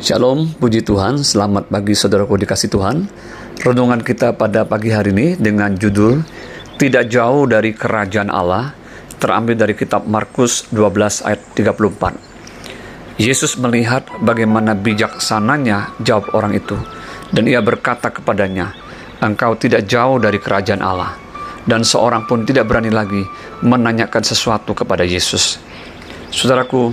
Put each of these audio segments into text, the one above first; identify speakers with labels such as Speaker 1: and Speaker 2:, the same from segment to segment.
Speaker 1: Shalom, puji Tuhan, selamat pagi saudaraku dikasih Tuhan. Renungan kita pada pagi hari ini dengan judul Tidak Jauh dari Kerajaan Allah, terambil dari kitab Markus 12 ayat 34. Yesus melihat bagaimana bijaksananya jawab orang itu, dan ia berkata kepadanya, "Engkau tidak jauh dari kerajaan Allah." Dan seorang pun tidak berani lagi menanyakan sesuatu kepada Yesus. Saudaraku,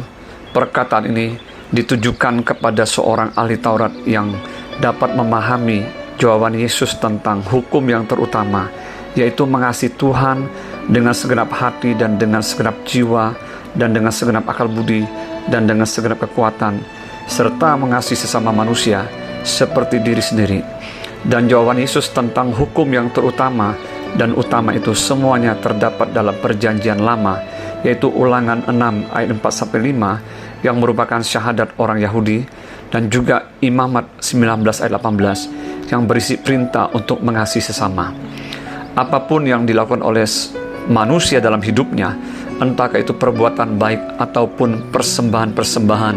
Speaker 1: perkataan ini ditujukan kepada seorang ahli Taurat yang dapat memahami jawaban Yesus tentang hukum yang terutama, yaitu mengasihi Tuhan dengan segenap hati dan dengan segenap jiwa dan dengan segenap akal budi dan dengan segenap kekuatan, serta mengasihi sesama manusia seperti diri sendiri. Dan jawaban Yesus tentang hukum yang terutama dan utama itu semuanya terdapat dalam Perjanjian Lama, yaitu Ulangan 6 ayat 4-5 yang merupakan syahadat orang Yahudi, dan juga Imamat 19 ayat 18 yang berisi perintah untuk mengasihi sesama. Apapun yang dilakukan oleh manusia dalam hidupnya, entahkah itu perbuatan baik ataupun persembahan-persembahan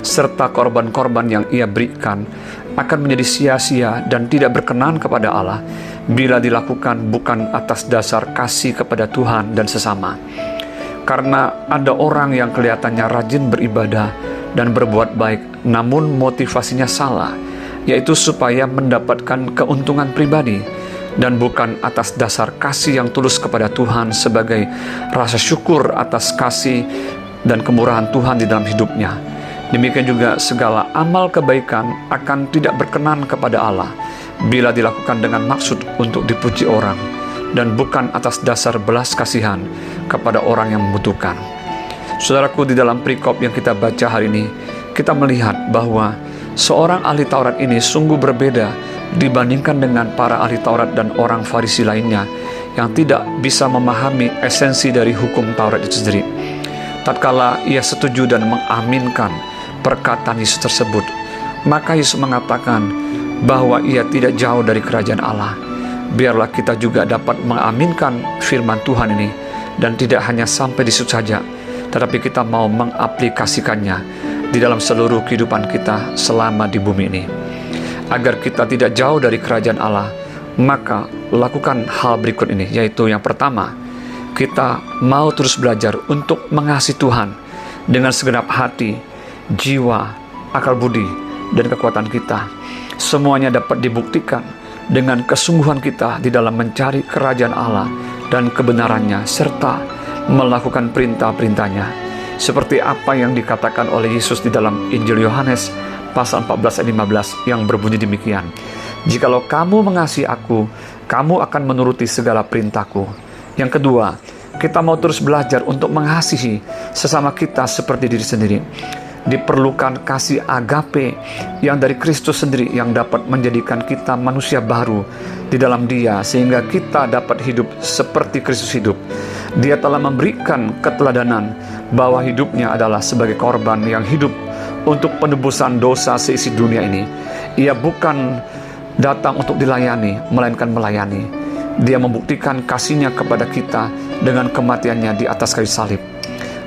Speaker 1: serta korban-korban yang ia berikan, akan menjadi sia-sia dan tidak berkenan kepada Allah bila dilakukan bukan atas dasar kasih kepada Tuhan dan sesama. Karena ada orang yang kelihatannya rajin beribadah dan berbuat baik, namun motivasinya salah, yaitu supaya mendapatkan keuntungan pribadi dan bukan atas dasar kasih yang tulus kepada Tuhan sebagai rasa syukur atas kasih dan kemurahan Tuhan di dalam hidupnya. Demikian juga segala amal kebaikan akan tidak berkenan kepada Allah bila dilakukan dengan maksud untuk dipuji orang dan bukan atas dasar belas kasihan kepada orang yang membutuhkan. Saudaraku, di dalam perikop yang kita baca hari ini, kita melihat bahwa seorang ahli Taurat ini sungguh berbeda dibandingkan dengan para ahli Taurat dan orang Farisi lainnya yang tidak bisa memahami esensi dari hukum Taurat itu sendiri. Tatkala ia setuju dan mengaminkan perkataan Yesus tersebut, maka Yesus mengatakan bahwa ia tidak jauh dari kerajaan Allah. Biarlah kita juga dapat mengaminkan firman Tuhan ini, dan tidak hanya sampai di situ saja, tetapi kita mau mengaplikasikannya di dalam seluruh kehidupan kita selama di bumi ini. Agar kita tidak jauh dari kerajaan Allah, maka lakukan hal berikut ini, yaitu yang pertama, kita mau terus belajar untuk mengasihi Tuhan dengan segenap hati, jiwa, akal budi, dan kekuatan kita. Semuanya dapat dibuktikan dengan kesungguhan kita di dalam mencari kerajaan Allah dan kebenarannya, serta melakukan perintah-perintahnya, seperti apa yang dikatakan oleh Yesus di dalam Injil Yohanes pasal 14 ayat 15 yang berbunyi demikian, "Jikalau kamu mengasihi aku, kamu akan menuruti segala perintahku." Yang kedua, kita mau terus belajar untuk mengasihi sesama kita seperti diri sendiri. Diperlukan kasih agape yang dari Kristus sendiri yang dapat menjadikan kita manusia baru di dalam Dia, sehingga kita dapat hidup seperti Kristus hidup. Dia telah memberikan keteladanan bahwa hidupnya adalah sebagai korban yang hidup untuk penebusan dosa seisi dunia ini. Ia bukan datang untuk dilayani, melainkan melayani. Dia membuktikan kasih-Nya kepada kita dengan kematiannya di atas kayu salib.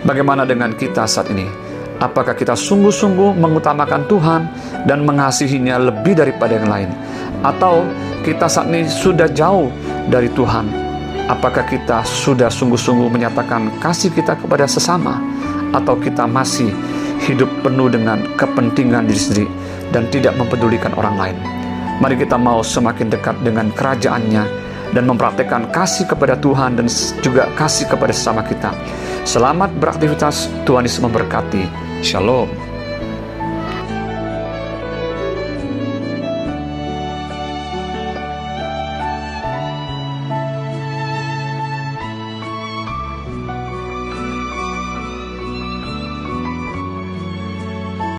Speaker 1: Bagaimana dengan kita saat ini? Apakah kita sungguh-sungguh mengutamakan Tuhan dan mengasihinya lebih daripada yang lain? Atau kita saat ini sudah jauh dari Tuhan? Apakah kita sudah sungguh-sungguh menyatakan kasih kita kepada sesama? Atau kita masih hidup penuh dengan kepentingan diri sendiri dan tidak mempedulikan orang lain? Mari kita mau semakin dekat dengan kerajaan-Nya dan mempraktekkan kasih kepada Tuhan dan juga kasih kepada sesama kita. Selamat beraktivitas, Tuhan Yesus memberkati. Shalom.